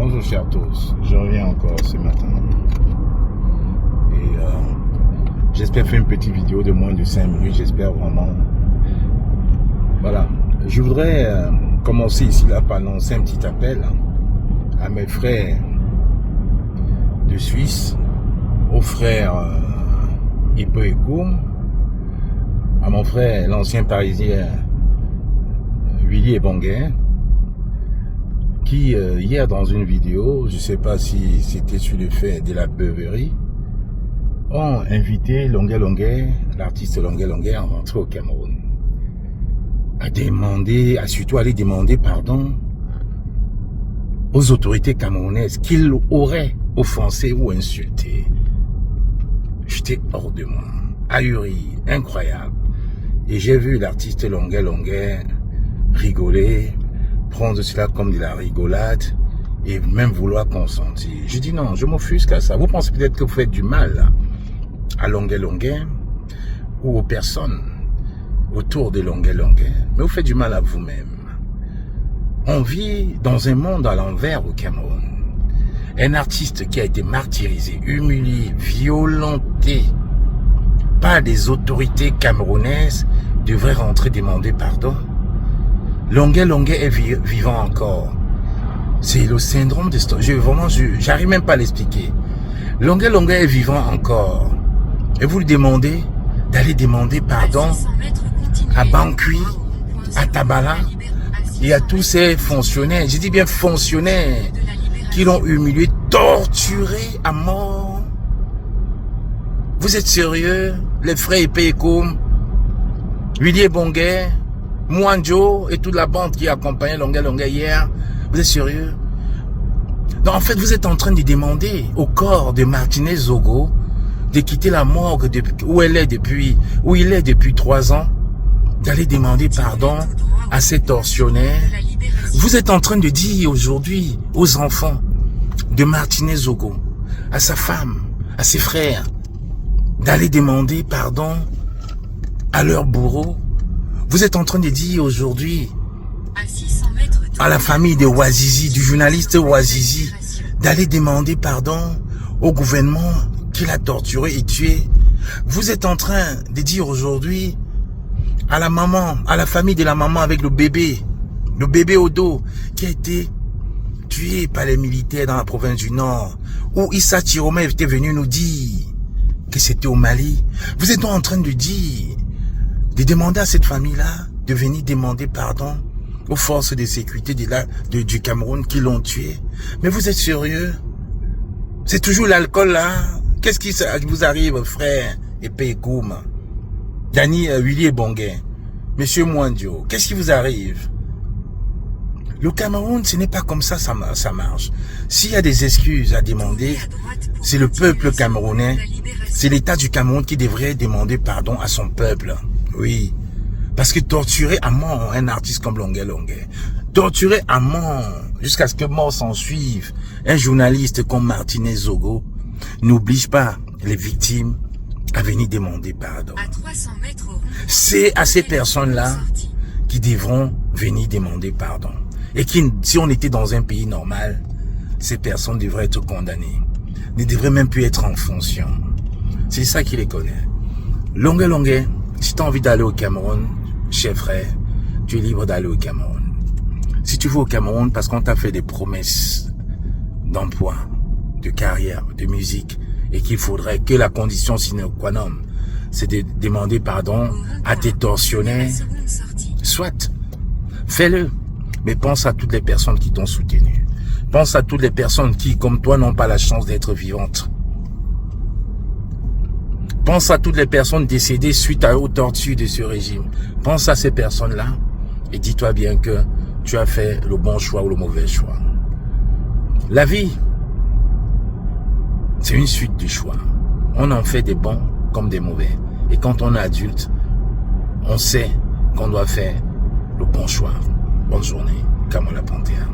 Bonjour chers tous, je reviens encore ce matin et j'espère faire une petite vidéo de moins de 5 minutes, j'espère vraiment. Voilà, je voudrais commencer ici là par lancer un petit appel à mes frères de Suisse, aux frères Ipe et Koum, à mon frère l'ancien parisien Willy Ebongué, qui hier dans une vidéo, je ne sais pas si c'était sur le fait de la beuverie, ont invité Longué Longué, l'artiste Longué Longué, à rentrer au Cameroun, à surtout aller demander pardon aux autorités camerounaises qu'il aurait offensé ou insulté. J'étais hors de moi, ahuri, incroyable. Et j'ai vu l'artiste Longué Longué rigoler, prendre cela comme de la rigolade et même vouloir consentir. Je dis non, je m'offusque à ça. Vous pensez peut-être que vous faites du mal à Longué Longué ou aux personnes autour de Longué Longué, mais vous faites du mal à vous-même. On vit dans un monde à l'envers au Cameroun. Un artiste qui a été martyrisé, humilié, violenté par des autorités camerounaises devrait rentrer demander pardon. Longué Longué est vivant encore. C'est le syndrome de Stockholm. J'arrive même pas à l'expliquer. Longué Longué est vivant encore. Et vous lui demandez d'aller demander pardon à Bankui, à Tabala et à tous ces fonctionnaires. Je dis bien fonctionnaires qui l'ont humilié, torturé à mort. Vous êtes sérieux? Les frères Ipe et Koum, Willy Ebongué, Mwanjo et toute la bande qui accompagnait Longué Longué hier, vous êtes sérieux? Donc en fait, vous êtes en train de demander au corps de Martinez Zogo de quitter la morgue où il est depuis 3 ans, d'aller demander pardon à ces tortionnaires. Vous êtes en train de dire aujourd'hui aux enfants de Martinez Zogo, à sa femme, à ses frères, d'aller demander pardon à leur bourreau. Vous êtes en train de dire aujourd'hui à la famille de Ouazizi, du journaliste Ouazizi, d'aller demander pardon au gouvernement qui l'a torturé et tué. Vous êtes en train de dire aujourd'hui à la maman, à la famille de la maman avec le bébé au dos, qui a été tué par les militaires dans la province du Nord, où Issa Chiroma était venu nous dire que c'était au Mali. Vous êtes donc en train de dire, de demander à cette famille-là de venir demander pardon aux forces de sécurité du Cameroun qui l'ont tué. Mais vous êtes sérieux? C'est toujours l'alcool là? Qu'est-ce qui vous arrive, frère Ipe et Koum, Willy Ebongué, Monsieur Mwanjo? Qu'est-ce qui vous arrive? Le Cameroun, ce n'est pas comme ça, ça marche. S'il y a des excuses à demander, c'est le peuple camerounais, c'est l'État du Cameroun qui devrait demander pardon à son peuple. Oui, parce que torturer à mort un artiste comme Longué Longué, torturer à mort jusqu'à ce que mort s'en suive un journaliste comme Martinez Zogo, n'oblige pas les victimes à venir demander pardon. C'est à ces personnes-là qui devront venir demander pardon. Et qui, si on était dans un pays normal, ces personnes devraient être condamnées, ne devraient même plus être en fonction. C'est ça qui les connaît. Longué Longué, si tu as envie d'aller au Cameroun, cher frère, tu es libre d'aller au Cameroun. Si tu veux au Cameroun parce qu'on t'a fait des promesses d'emploi, de carrière, de musique, et qu'il faudrait que la condition sine qua non, c'est de demander pardon à tes tortionnaires, soit, fais-le. Mais pense à toutes les personnes qui t'ont soutenu. Pense à toutes les personnes qui, comme toi, n'ont pas la chance d'être vivantes. Pense à toutes les personnes décédées suite aux tortures de ce régime. Pense à ces personnes-là et dis-toi bien que tu as fait le bon choix ou le mauvais choix. La vie, c'est une suite de choix. On en fait des bons comme des mauvais. Et quand on est adulte, on sait qu'on doit faire le bon choix. Bonne journée, Kamola Panthéa.